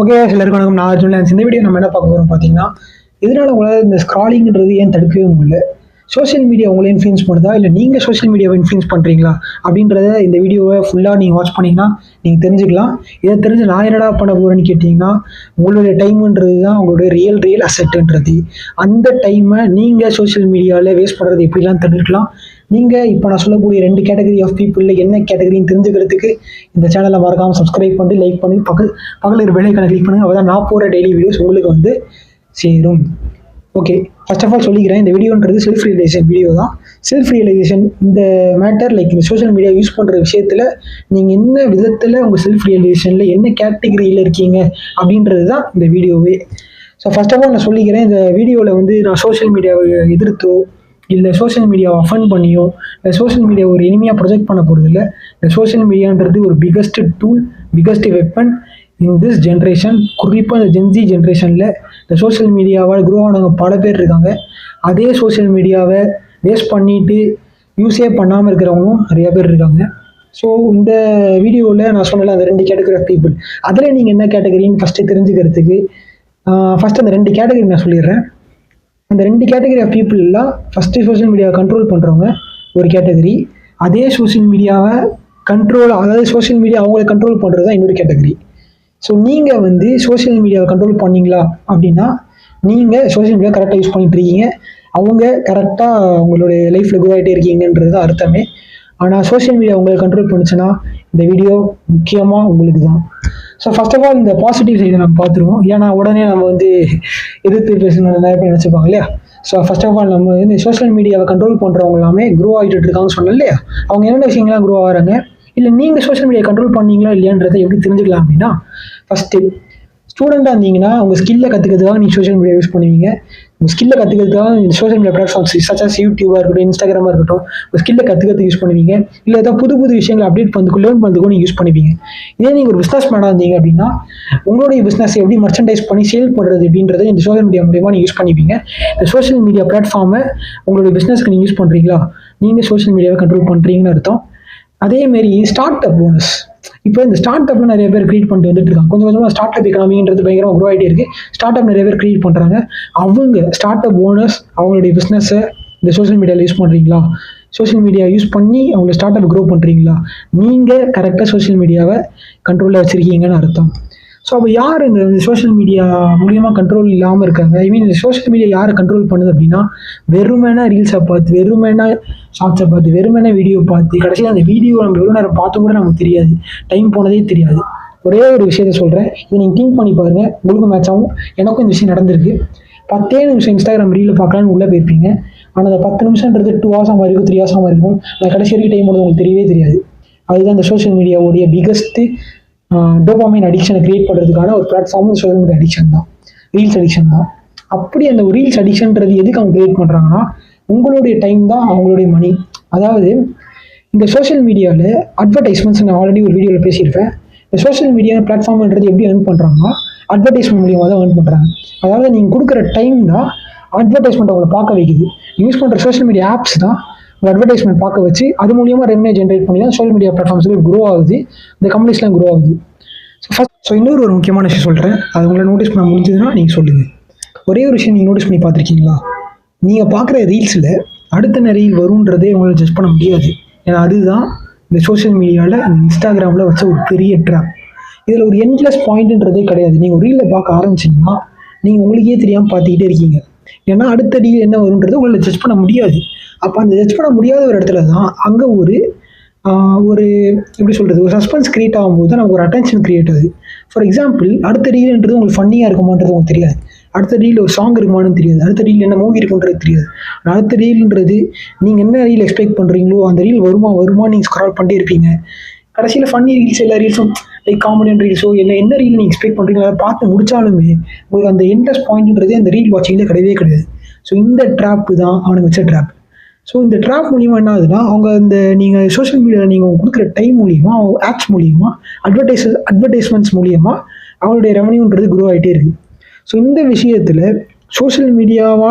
Okay, எல்லாருக்கும் வணக்கம். நான் அர்ஜுன் லான்ஸ். இந்த வீடியோ நம்ம என்ன பார்க்க போகிறோம் பார்த்தீங்கன்னா, இதனால் உங்களால் இந்த ஸ்க்ராலிங்கிறது ஏன் தடுக்கவே முடியல? சோஷியல் மீடியா உங்களை இன்ஃப்ளூயன்ஸ் பண்ணுதா? இல்லை நீங்கள் சோஷியல் மீடியாவை இன்ஃப்ளூயன்ஸ் பண்ணுறீங்களா? அப்படின்றத இந்த வீடியோவை ஃபுல்லாக நீங்கள் வாட்ச் பண்ணிங்கன்னா நீங்கள் தெரிஞ்சுக்கலாம். இதை தெரிஞ்சு நான் என்னடா பண்ண போகிறேன்னு கேட்டிங்கன்னா, உங்களுடைய டைமுன்றது தான் உங்களுடைய ரியல் அசெட்டுன்றது. அந்த டைமை நீங்கள் சோஷியல் மீடியாவில் வேஸ்ட் பண்ணுறது எப்படிலாம் தெரிஞ்சுக்கலாம். நீங்கள் இப்போ நான் சொல்லக்கூடிய 2 கேட்டகரி ஆஃப் பீப்புளில் என்ன கேட்டகரின்னு தெரிஞ்சுக்கிறதுக்கு இந்த சேனலை மறக்காமல் சப்ஸ்கிரைப் பண்ணி லைக் பண்ணி பக்கத்தில் பெல் ஐக்கானை கிளிக் பண்ணுங்கள். அப்போ தான் நான் போகிற டெய்லி வீடியோஸ் உங்களுக்கு வந்து சேரும். ஓகே, ஃபர்ஸ்ட் ஆஃப் ஆல் சொல்லிக்கிறேன், இந்த வீடியோன்றது செல்ஃப் ரியலைசேஷன் வீடியோ தான். செல்ஃப் ரியலைசேஷன் இந்த மேட்டர் இந்த சோஷியல் மீடியா யூஸ் பண்ணுற விஷயத்தில் நீங்கள் என்ன விதத்தில் உங்கள் செல்ஃப் ரியலைசேஷனில் என்ன கேட்டகரியில் இருக்கீங்க அப்படின்றது தான் இந்த வீடியோவே. ஸோ ஃபர்ஸ்ட் ஆஃப் ஆல் நான் சொல்லிக்கிறேன், இந்த வீடியோவில் வந்து நான் சோஷியல் மீடியாவை எதிர்த்தோ இல்லை சோஷியல் மீடியாவை அஃபன் பண்ணியோ இல்லை சோஷியல் மீடியா ஒரு இனிமையாக ப்ரொஜெக்ட் பண்ண போகிறது இல்லை. இந்த சோஷியல் மீடியான்றது ஒரு biggest tool, biggest weapon in this generation. குறிப்பாக இந்த ஜென்சி ஜென்ரேஷனில் இந்த சோஷியல் மீடியாவால் க்ரோ ஆனவங்க பல பேர் இருக்காங்க. அதே சோஷியல் மீடியாவை வேஸ்ட் பண்ணிவிட்டு யூஸே பண்ணாமல் இருக்கிறவங்களும் நிறையா பேர் இருக்காங்க. ஸோ இந்த வீடியோவில் நான் சொன்னல அந்த 2 கேட்டகரி ஆஃப் பீப்புள், அதில் நீங்கள் என்ன கேட்டகரின்னு ஃபஸ்ட்டு தெரிஞ்சுக்கிறதுக்கு ஃபஸ்ட்டு அந்த 2 கேட்டகரி நான் சொல்லிடுறேன். அந்த 2 கேட்டகரி ஆஃப் பீப்புளெலாம் ஃபஸ்ட்டு சோஷியல் மீடியாவை கண்ட்ரோல் பண்ணுறவங்க ஒரு கேட்டகரி. அதே சோஷியல் மீடியாவை அதாவது சோஷியல் மீடியா அவங்கள கண்ட்ரோல் பண்ணுறது தான் இன்னொரு கேட்டகரி. ஸோ நீங்கள் வந்து சோஷியல் மீடியாவை கண்ட்ரோல் பண்ணிங்களா அப்படின்னா நீங்கள் சோஷியல் மீடியா கரெக்டாக யூஸ் பண்ணிட்டு இருக்கீங்க, அவங்க கரெக்டாக உங்களுடைய லைஃப்பில் குரோ ஆகிட்டே இருக்கீங்கன்றது தான் அர்த்தமே. ஆனால் சோஷியல் மீடியா உங்களை கண்ட்ரோல் பண்ணுச்சுன்னா இந்த வீடியோ முக்கியமாக உங்களுக்கு தான். ஸோ ஃபர்ஸ்ட் ஆஃப் ஆல் இந்த பாசிட்டிவ் சைடை நம்ம பார்த்துருவோம். ஏன்னா உடனே நம்ம வந்து எதிர்த்து பேசணும்னு நிறைய பேர் நினச்சிப்பாங்க இல்லையா. ஸோ ஃபர்ஸ்ட் ஆஃப் ஆல் நம்ம வந்து சோஷியல் மீடியாவை கண்ட்ரோல் பண்ணுறவங்க எல்லாமே க்ரோ ஆகிட்டு இருக்காங்கன்னு சொன்னோம் இல்லையா. அவங்க என்னென்ன விஷயங்கள்லாம் க்ரோ ஆகிறாங்க, இல்லை நீங்கள் சோஷியல் மீடியா கண்ட்ரோல் பண்ணீங்களா இல்லையான்றதை எப்படி தெரிஞ்சுக்கலாம் அப்படின்னா, ஃபஸ்ட்டு ஸ்டூடெண்ட்டாக இருந்தீங்கன்னா உங்கள் ஸ்கில்லை கற்றுக்கிறதுக்காக நீங்கள் சோஷியல் மீடியா யூஸ் பண்ணுவீங்க. உங்கள் ஸ்கில்லை கற்றுக்கிறதுக்காக இந்த சோஷியல் மீடியா பிளாட்ஃபார்ம்ஸ் சச்சஸ் யூடியூபாக இருக்கட்டும், இன்ஸ்டாகிராமாக இருக்கட்டும், உங்கள் ஸ்கில்லை கற்றுக்கிறதுக்கு யூஸ் பண்ணுவீங்க. இல்லை ஏதாவது புது விஷயங்களை அப்டேட் பண்ணுறதுக்கு லேர்ன் பண்ணுறதுக்கும் நீங்கள் யூஸ் பண்ணுவீங்க. இதே நீங்கள் ஒரு பிஸ்னஸ் மேனாக இருந்தீங்க அப்படின்னா உங்களுடைய பிஸ்னஸ் எப்படி மர்ச்சன்டைஸ் பண்ணி சேல் பண்ணுறது அப்படின்றத இந்த சோஷியல் மீடியா மூலியமாக நீங்கள் யூஸ் பண்ணிப்பீங்க. இந்த சோஷியல் மீடியா பிளாட்ஃபார்மை உங்களுடைய பிஸ்னஸ்க்கு நீங்கள் யூஸ் பண்ணுறீங்களா, நீங்கள் சோஷியல் மீடியாவை கண்ட்ரோல் பண்ணுறீங்கன்னு அர்த்தம். அதேமாரி ஸ்டார்ட் அப் போனஸ், இப்போ இந்த ஸ்டார்ட் அப்ல நிறைய பேர் கிரியேட் பண்ணிட்டு வந்துட்டு இருக்காங்க. கொஞ்சம் கொஞ்சமாக ஸ்டார்ட் அப் எக்கனாமின்றது பயங்கரமாக க்ரோ ஆகிட்டே இருக்குது. ஸ்டார்ட் அப் நிறைய பேர் கிரியேட் பண்ணுறாங்க. அவங்க ஸ்டார்ட் அப் ஓனர்ஸ் அவங்களுடைய பிஸ்னஸை இந்த சோஷியல் மீடியாவில் யூஸ் பண்ணுறீங்களா, சோஷியல் மீடியா யூஸ் பண்ணி அவங்கள ஸ்டார்ட் அப் க்ரோ பண்ணுறீங்களா, நீங்கள் கரெக்டாக சோஷியல் மீடியாவை கண்ட்ரோலில் வச்சுருக்கீங்கன்னு அர்த்தம். ஸோ அப்போ யார் இந்த சோஷியல் மீடியா மூலியமாக கண்ட்ரோல் இல்லாமல் இருக்காங்க? ஐ மீன் இந்த சோஷியல் மீடியா யாரை கண்ட்ரோல் பண்ணுது அப்படின்னா, வெறுமையான ரீல்ஸை பார்த்து, வெறுமையான ஷார்ட்ஸை பார்த்து, வெறுமையான வீடியோ பார்த்து, கடைசியில் அந்த வீடியோ நம்ம எவ்வளோ நேரம் பார்த்தும் கூட நமக்கு தெரியாது, டைம் போனதே தெரியாது. ஒரே ஒரு விஷயத்த சொல்கிறேன், இதை நீங்கள் திங்க் பண்ணி பாருங்கள், உங்களுக்கும் மேட்ச் ஆகும். எனக்கும் இந்த விஷயம் நடந்திருக்கு. 10 நிமிஷம் இன்ஸ்டாகிராம் ரீலில் பார்க்கலான்னு உள்ளே போயிருப்பீங்க. ஆனால் அந்த 10 நிமிஷம்ன்றது 2 ஹவர்ஸாக இருக்கும், 3 ஹவர்ஸாக இருக்கும். அந்த கடைசி வரைக்கும் டைம் போனது உங்களுக்கு தெரியவே தெரியாது. அதுதான் இந்த சோஷியல் மீடியாவுடைய பிகஸ்ட்டு டோபாமைன் அடிக்ஷனை கிரியேட் பண்ணுறதுக்கான ஒரு பிளாட்ஃபார்ம் சோஷியல் மீடியா அடிக்ஷன் தான், ரீல்ஸ் அடிக்ஷன் தான். அப்படி அந்த ரீல்ஸ் அடிக்ஷன்றது எதுக்கு அவங்க கிரியேட் பண்ணுறாங்கன்னா, உங்களுடைய டைம் தான் அவங்களுடைய மணி. அதாவது இந்த சோஷியல் மீடியாவில் அட்வர்டைஸ்மெண்ட்ஸ் நான் ஆல்ரெடி ஒரு வீடியோவில் பேசியிருப்பேன். இந்த சோஷியல் மீடியா பிளாட்ஃபார்ம்ன்றது எப்படி ஏர்ன் பண்ணுறாங்கன்னா, அட்வர்டைஸ்மெண்ட் மூலியமாக தான் ஏர்ன் பண்ணுறாங்க. அதாவது நீங்கள் கொடுக்குற டைம் தான் அட்வர்டைஸ்மெண்ட் அவங்களை பார்க்க வைக்குது. யூஸ் பண்ணுற சோஷியல் மீடியா ஆப்ஸ் தான் ஒரு அட்வர்டைஸ்மெண்ட் பார்க்க வச்சு அது மூலியமாக ரெவன்யூ ஜென்ரேட் பண்ணி தான் சோஷியல் மீடியா பிளாட்ஃபார்ம்ஸில் க்ரோ ஆகுது, இந்த கம்பெனிஸ்லாம் க்ரோ ஆகுது. ஸோ இன்னொரு ஒரு முக்கியமான விஷயம் சொல்கிறேன், அது உங்களை நோட்டீஸ் பண்ண முடிஞ்சதுன்னா நீங்கள் சொல்லுங்கள். ஒரே ஒரு விஷயம் நீங்கள் நோட்டீஸ் பண்ணி பார்த்துருக்கீங்களா, நீங்கள் பார்க்குற ரீல்ஸில் அடுத்த என்ன ரீல் வரும்ன்றதே உங்களால் ஜட்ஜ் பண்ண முடியாது. ஏன்னா அதுதான் இந்த சோஷியல் மீடியாவில் இந்த இன்ஸ்டாகிராமில் வச்ச ஒரு பெரிய ட்ராப். இதில் ஒரு எண்ட்லெஸ் பாயிண்ட்ன்றதே கிடையாது. நீங்கள் ஒரு ரீலில் பார்க்க ஆரம்பிச்சிங்கன்னா நீங்கள் உங்களுக்கே தெரியாமல் பார்த்துக்கிட்டே இருக்கீங்க. ஏன்னா அடுத்த ரீல் என்ன வரும்ன்றது உங்களால் ஜட்ஜ் பண்ண முடியாது. அப்போ அந்த ஜட்ஜ் பண்ண முடியாத ஒரு இடத்துல தான் அங்கே ஒரு எப்படி சொல்கிறது, ஒரு சஸ்பென்ஸ் கிரியேட் ஆகும்போது தான் நமக்கு ஒரு அட்டென்ஷன் கிரியேட் ஆகுது. ஃபார் எக்ஸாம்பிள், அடுத்த ரீல்ன்றது உங்களுக்கு ஃபன்னியாக இருக்குமான்றது உங்களுக்கு தெரியாது, அடுத்த ரீல் ஒரு சாங் இருக்குமான்னு தெரியாது, அடுத்த ரீல் என்ன மூவி இருக்குன்றது தெரியாது. அடுத்த ரீல்ன்றது நீங்கள் என்ன ரீல் எக்ஸ்பெக்ட் பண்ணுறீங்களோ அந்த ரீல் வருமா நீங்கள் ஸ்க்ரால் பண்ணிட்டே இருப்பீங்க. கடைசியில் ஃபன்னி ரீல்ஸ் எல்லா ரீல்ஸும் லைக் காமெடியன் ரீல்ஸோ என்ன ரீல் நீங்கள் எக்ஸ்பெக்ட் பண்ணுறீங்களோ அதை பார்த்து முடிச்சாலுமே உங்களுக்கு அந்த எண்ட்லெஸ் பாயிண்ட்ன்றது அந்த ரீல் வாட்சிங்கில் கிடையவே கிடையாது. ஸோ இந்த ட்ராப்பு தான் அவனுக்கு வச்ச ட்ராப். ஸோ இந்த ட்ராப் மூலிமா என்ன ஆகுதுன்னா, அவங்க இந்த நீங்கள் சோஷியல் மீடியாவில் நீங்கள் கொடுக்குற டைம் மூலியமாக, அவங்க ஆப்ஸ் மூலியமாக, அட்வர்டைஸ்மெண்ட்ஸ் மூலியமாக அவங்களுடைய ரெவன்யூன்றது க்ரோ ஆகிட்டே இருக்குது. ஸோ இந்த விஷயத்தில் சோஷியல்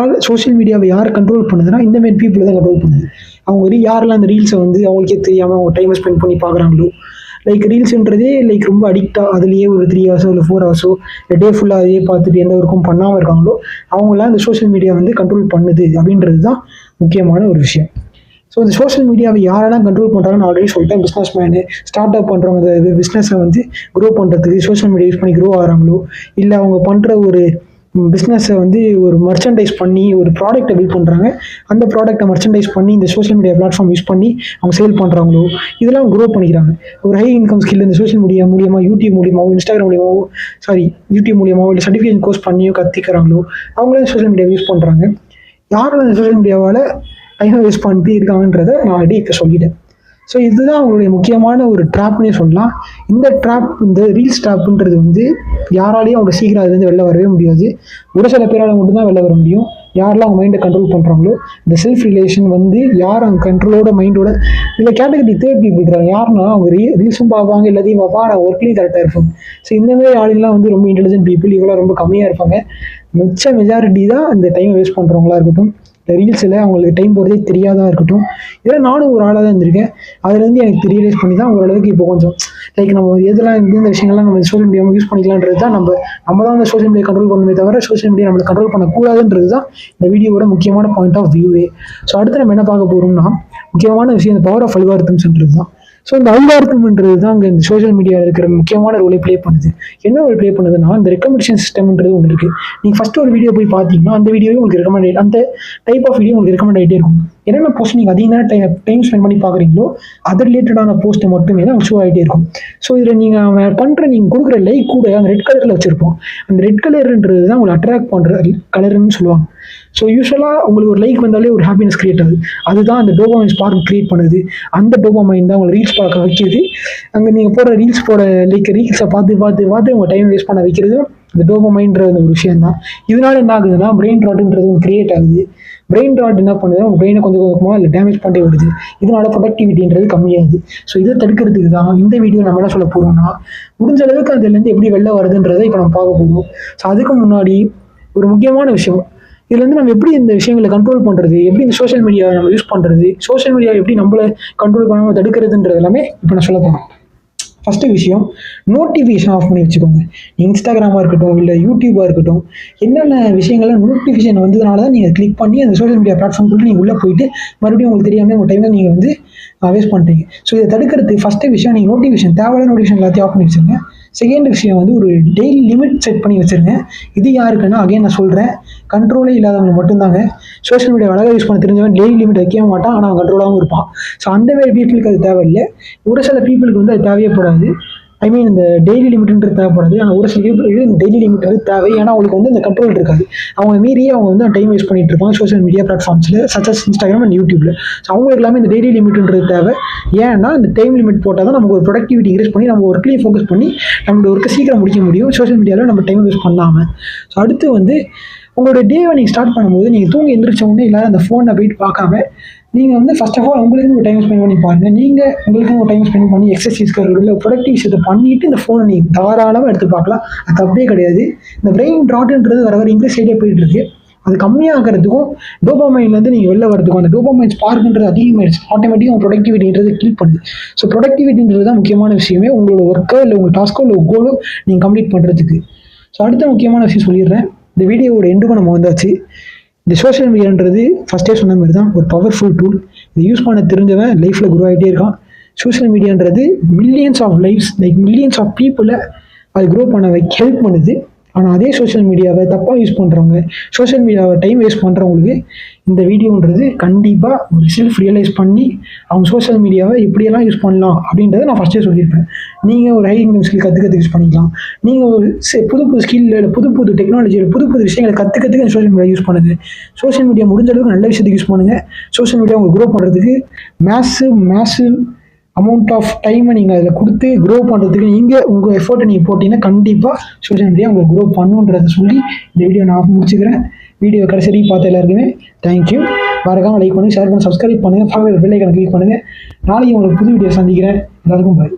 மீடியாவை யார் கண்ட்ரோல் பண்ணுதுன்னா, இந்த மாதிரி பீப்புளை தான் கண்ட்ரோல் பண்ணுது. அவங்க யாரெல்லாம் அந்த ரீல்ஸை வந்து அவங்களுக்கே தெரியாமல் அவங்க டைமை ஸ்பெண்ட் பண்ணி பார்க்குறாங்களோ, லைக் ரீல்ஸுன்றதே லைக் ரொம்ப அடிக்டாக அதுலேயே ஒரு 3 ஹவர்ஸோ இல்லை 4 ஹவர்ஸோ டே ஃபுல்லாக அதையே பார்த்துட்டு எந்த ஒர்க்கும் பண்ணாமல் இருக்காங்களோ அவங்களாம் இந்த சோஷியல் மீடியா வந்து கண்ட்ரோல் பண்ணுது அப்படின்றது தான் முக்கியமான ஒரு விஷயம். ஸோ இந்த சோஷியல் மீடியாவை யாரெல்லாம் கண்ட்ரோல் பண்ணுறாங்கன்னு ஆல்ரெடி சொல்லிட்டேன். பிஸ்னஸ் மேனு, ஸ்டார்ட் அப் பண்ணுறவங்க, இந்த பிஸ்னஸை வந்து க்ரோ பண்ணுறதுக்கு சோஷியல் மீடியா யூஸ் பண்ணி க்ரோ ஆகிறாங்களோ, இல்லை அவங்க பண்ணுற ஒரு பிஸ்னஸை வந்து ஒரு மர்ச்சன்டைஸ் பண்ணி ஒரு ப்ராடக்ட்டை பில்ட் பண்ணுறாங்க, அந்த ப்ராடக்ட்டை மர்ச்சன்டைஸ் பண்ணி இந்த சோஷியல் மீடியா பிளாட்ஃபார்ம் யூஸ் பண்ணி அவங்க சேல் பண்ணுறாங்களோ, இதெல்லாம் க்ரோ பண்ணிக்கிறாங்க. ஒரு ஹை இன்கம் ஸ்கில் இந்த சோஷியல் மீடியா மூலியமாக, யூடியூப் மூலியமாகவோ, இன்ஸ்டாகிராம் மூலியமாகவோ, யூடியூப் மூலியமாகவோ இல்லை சர்டிஃபிகேஷன் கோர்ஸ் பண்ணியோ கற்றுக்கிறாங்களோ அவங்களே சோஷியல் மீடியா யூஸ் பண்ணுறாங்க. யாரும் அந்த சோஷியல் மீடியாவால் டைமை வேஸ்ட் பண்ணிட்டு இருக்காங்கன்றதை நான் ஆல்ரெடி இப்போ சொல்லிட்டேன். ஸோ இதுதான் அவங்களுடைய முக்கியமான ஒரு ட்ராப்னே சொல்லலாம். இந்த ட்ராப், இந்த ரீல்ஸ் ட்ராப்ன்றது வந்து யாராலையும் அவங்க சீக்கிரம் அதுலேருந்து வெளில வரவே முடியாது. ஒரு சில பேரால் மட்டும்தான் வெளில வர முடியும். யாரெல்லாம் அவங்க மைண்டை கண்ட்ரோல் பண்ணுறாங்களோ, இந்த செல்ஃப் ரிலேஷன் வந்து யார் அவங்க கண்ட்ரோலோட மைண்டோட இல்லை கேட்டகரி தேர்ட் பீப்புள் இருக்கிறாங்க. யாருன்னா அவங்க ரீல்ஸும் பார்ப்பாங்க, எல்லாத்தையும் பார்ப்பாங்க, நான் ஒர்க்லேயும் கரெக்டாக இருப்பாங்க. ஸோ இந்தமாதிரி ஆளுங்களாம் வந்து ரொம்ப இன்டெலிஜென்ட் பீப்புள், இவங்களாம் ரொம்ப கம்மியாக இருப்பாங்க. மெஜாரிட்டி தான் இந்த டைமை வேஸ்ட் பண்ணுறவங்களா இருக்கட்டும், இந்த ரீல்ஸில் அவங்களுக்கு டைம் போகிறதே தெரியாதான் இருக்கட்டும். இதெல்லாம் நானும் ஒரு ஆளாக தான் இருந்திருக்கேன். அதுலேருந்து எனக்கு ரியலைஸ் பண்ணி தான் ஓரளவுக்கு இப்போ கொஞ்சம் லைக் நம்ம எதெல்லாம் இந்த விஷயங்கள்லாம் நம்ம சோஷியல் மீடியா யூஸ் பண்ணிக்கலான்றது தான் நம்ம தான் அந்த சோஷியல் மீடியா கண்ட்ரோல் பண்ணுமே தவிர சோஷியல் மீடியா நம்மளை கண்ட்ரோல் பண்ணக்கூடாதுன்றது தான் இந்த வீடியோவோட முக்கியமான பாயிண்ட் ஆஃப் வியூவே. ஸோ அடுத்து நம்ம என்ன பார்க்க போகிறோம்னா, முக்கியமான விஷயம் இந்த பவர் ஆஃப் அல்காரிதம்ஸ்ன்றது தான். ஸோ இந்த அல்காரிதம்ன்றது தான் அங்கே இந்த சோஷியல் மீடியாவில் இருக்கிற முக்கியமான ரோலை ப்ளே பண்ணுது. என்ன ரோல் ப்ளே பண்ணுதுன்னா, இந்த ரெக்கமெண்டேஷன் சிஸ்டம்ன்றது ஒன்று இருக்குது. நீங்கள் ஃபஸ்ட்டு ஒரு வீடியோ போய் பார்த்தீங்கன்னா அந்த வீடியோவே உங்களுக்கு ரெக்கமெண்ட், அந்த டைப் ஆஃப் வீடியோ உங்களுக்கு ரெக்கமெண்ட் ஆகிட்டே இருக்கும். என்னென்ன போஸ்ட் நீங்கள் அதிகமான டைம் ஸ்பெண்ட் பண்ணி பார்க்குறீங்களோ அது ரிலேட்டடான போஸ்ட்டு மட்டுமே தான் ஷோ ஆகிட்டே இருக்கும். ஸோ இதில் நீங்கள் கொடுக்குற லைக் கூட அந்த ரெட் கலரில் வச்சுருப்போம். அந்த ரெட் கலர்ன்றது தான் உங்களை அட்ராக்ட் பண்ணுற கலர்னு சொல்லுவாங்க. ஸோ யூஸ்வலாக உங்களுக்கு ஒரு லைக் வந்தாலே ஒரு ஹாப்பினஸ் கிரியேட் ஆகுது. அதுதான் அந்த டோபாமைன் ஸ்பார்க் கிரியேட் பண்ணுது. அந்த டோபாமைன் தான் உங்களை ரீல்ஸ் பார்க்க வைக்கிறது. அங்கே நீங்கள் போடுற ரீல்ஸை பார்த்து உங்கள் டைம் வேஸ்ட் பண்ண வைக்கிறது இந்த டோபாமைன்ற ஒரு விஷயம் தான். இதனால என்ன ஆகுதுன்னா, பிரெயின் ராட்ன்றது கிரியேட் ஆகுது. பிரெயின் ராட் என்ன பண்ணுது, உங்கள் பிரெயினை கொஞ்சம் கொஞ்சமாக இல்லை டேமேஜ் பண்ணிட்டே வருது. இதனால ப்ரொடக்டிவிட்டின்றது கம்மியாகுது. ஸோ இதை தடுக்கிறதுக்கு தான் இந்த வீடியோ நம்ம என்ன சொல்ல போகிறோம்னா, முடிஞ்ச அளவுக்கு அதுலேருந்து எப்படி வெளில வருதுன்றதை இப்போ நம்ம பார்க்க போகிறோம். ஸோ அதுக்கு முன்னாடி ஒரு முக்கியமான விஷயம், இதுலேருந்து நம்ம எப்படி இந்த விஷயங்களை கண்ட்ரோல் பண்ணுறது, எப்படி இந்த சோஷியல் மீடியாவை நம்ம யூஸ் பண்ணுறது, சோஷியல் மீடியா எப்படி நம்மளை கண்ட்ரோல் பண்ணாமல் தடுக்கிறதுன்றது எல்லாமே இப்போ நான் சொல்ல போகிறேன். ஃபஸ்ட்டு விஷயம், நோட்டிஃபிகேஷன் ஆஃப் பண்ணி வச்சுக்கோங்க. இன்ஸ்டாகிராமாக இருக்கட்டும் இல்லை யூடியூபாக இருக்கட்டும், என்னென்ன விஷயங்கள்லாம் நோட்டிஃபிகேஷன் வந்ததுனால தான் நீங்கள் கிளிக் பண்ணி அந்த சோஷியல் மீடியா பிளாட்ஃபார்ம்க்கு நீங்கள் உள்ளே போயிட்டு மறுபடியும் உங்களுக்கு தெரியாமல் உங்கள் டைமில் நீங்கள் வந்து வேஸ்ட் பண்ணுறீங்க. ஸோ இதை தடுக்கிறதுக்கு ஃபஸ்ட்டு விஷயம், நீங்கள் தேவையான நோட்டிஃபிகேஷன் எல்லாத்தையும் ஆஃப் பண்ணி வச்சுருங்க. செகண்ட் விஷயம் வந்து ஒரு டெய்லி லிமிட் செட் பண்ணி வச்சுருங்க. இது யாருக்குன்னா, அகைன் நான் சொல்கிறேன், கண்ட்ரோலே இல்லாதவங்க மட்டும்தாங்க. சோஷியல் மீடியா அழகாக யூஸ் பண்ண தெரிஞ்சவன் டெய்லி லிமிட் வைக்க மாட்டான், ஆனால் அவன் கண்ட்ரோலாகவும் இருப்பான். ஸோ அந்த மாதிரி பீப்புளுக்கு அது தேவையில்லை. ஒரு சில பீப்புளுக்கு வந்து அது தேவைப்படாது. இந்த டெய்லி லிமிட்ன்றது தேவைப்படாது. ஆனால் ஒரு சில பீப்புளுக்கு இந்த டெய்லி லிமிட் வந்து தேவை. ஏன்னா அவங்களுக்கு வந்து இந்த கண்ட்ரோல் இருக்காது. அவங்க மீறியே அவங்க வந்து டைம் வேஸ்ட் பண்ணிட்டு இருப்பாங்க சோஷியல் மீடியா பிளாட்ஃபார்ம்ஸில் சச் அஸ் இன்ஸ்டாகிராம் அண்ட் யூடியூப்ல. ஸோ அவங்களுக்கு எல்லாமே இந்த டெய்லி லிமிட்ன்றது தேவை. ஏன்னா இந்த டைம் லிமிட் போட்டால் தான் நமக்கு ஒரு ப்ரொடக்டிவிட்டி இன்க்ரீஸ் பண்ணி நம்ம ஒர்க்லேயே ஃபோக்கஸ் பண்ணி நம்மளோட ஒர்க்கை சீக்கிரம் முடிக்க முடியும், சோஷியல் மீடியாவில் நம்ம டைம் வேஸ்ட் பண்ணாமல். ஸோ அடுத்து வந்து உங்களோட டேவை நீங்கள் ஸ்டார்ட் பண்ணும்போது நீங்கள் தூங்கி எந்திரிச்ச உடனே எல்லாரும் அந்த ஃபோனை போயிட்டு பார்க்காம நீங்கள் வந்து ஃபர்ஸ்ட் ஆஃப் ஆல் உங்களுக்கு ஒரு டைம் ஸ்பெண்ட் பண்ணி பாருங்கள். நீங்கள் உங்களுக்கு ஒரு டைம் ஸ்பெண்ட் பண்ணி எக்ஸசைஸ்க்கு இல்லை ப்ரொடக்டிவ் விஷயத்தை பண்ணிவிட்டு இந்த ஃபோனை நீங்கள் தாராளமாக எடுத்து பார்க்கலாம். அது அப்படியே கிடையாது. இந்த பிரெயின் ட்ராட்ன்றது வர இன்க்ரீஸ் ஆகிட்டே போயிட்டு இருக்கு. அது கம்மியாகிறதுக்கும் டோபாமைன்லேருந்து நீங்கள் வெளில வரதுக்கும் அந்த டோபாமைன் ஸ்பார்க்ன்றது அதிகமாகிடுச்சு. ஆட்டோமேட்டிக்காக உங்கள் ப்ரொடக்டிவிட்டின்றது கில் பண்ணுது. ஸோ ப்ரொடக்டிவிட்டின்றது தான் முக்கியமான விஷயமே, உங்களோட ஒர்க்கோ இல்லை உங்கள் டாஸ்க்கோ இல்லை கோலோ நீங்கள் கம்ப்ளீட் பண்ணுறதுக்கு. ஸோ அடுத்த முக்கியமான விஷயம் சொல்லிடுறேன். இந்த வீடியோவோட எண்டுக்கும் நம்ம வந்தாச்சு. இந்த சோஷியல் மீடியான்றது ஃபஸ்ட்டே சொன்ன மாதிரி தான் ஒரு பவர்ஃபுல் டூல். இதை யூஸ் பண்ண தெரிஞ்சவன் லைஃப்பில் குரோ ஆகிட்டே இருக்கான். சோஷியல் மீடியான்றது millions of lifes, like millions of பீப்புளை அது குரோ பண்ண ஹெல்ப் பண்ணுது. ஆனால் அதே சோஷியல் மீடியாவை தப்பாக யூஸ் பண்ணுறவங்க, சோஷியல் மீடியாவை டைம் வேஸ்ட் பண்ணுறவங்களுக்கு இந்த வீடியோன்றது கண்டிப்பாக ஒரு செல்ஃப் ரியலைஸ் பண்ணி அவங்க சோஷியல் மீடியாவை எப்படியெல்லாம் யூஸ் பண்ணலாம் அப்படின்றத நான் ஃபஸ்ட்டே சொல்லியிருப்பேன். நீங்கள் ஒரு ஹை இன்கம் ஸ்கில் கற்றுக்கிறதுக்கு யூஸ் பண்ணிக்கலாம். நீங்கள் ஒரு புது ஸ்கில், புது டெக்னாலஜியில் புது விஷயங்களை கற்றுக்கிறதுக்கு சோஷியல் மீடியா யூஸ் பண்ணுங்கள். சோஷியல் மீடியா முடிஞ்ச அளவுக்கு நல்ல விஷயத்துக்கு யூஸ் பண்ணுங்கள். சோஷியல் மீடியா உங்களுக்கு க்ரோ பண்ணுறதுக்கு மேசிவ் அமௌண்ட் ஆஃப் டைமை நீங்கள் அதில் கொடுத்து க்ரோ பண்ணுறதுக்கு நீங்கள் உங்கள் எஃபோர்ட்டை நீங்கள் போட்டிங்கன்னா கண்டிப்பாக சோஷியல் மீடியா உங்களுக்கு க்ரோ பண்ணுன்றதை சொல்லி இந்த வீடியோ நான் முடிச்சுக்கிறேன். வீடியோ கடைசி வரைக்கும் பார்த்த எல்லாருக்குமே தேங்க்யூ. மறக்காமல் லைக் பண்ணுங்கள், ஷேர் பண்ணுங்கள், சப்ஸ்கிரைப் பண்ணுங்கள், பக்கத்தில் பெல் ஐக்கானை கிளிக் பண்ணுங்கள். நாளைக்கு உங்களுக்கு புது வீடியோ சந்திக்கிறேன். எல்லாருக்கும் பாய்.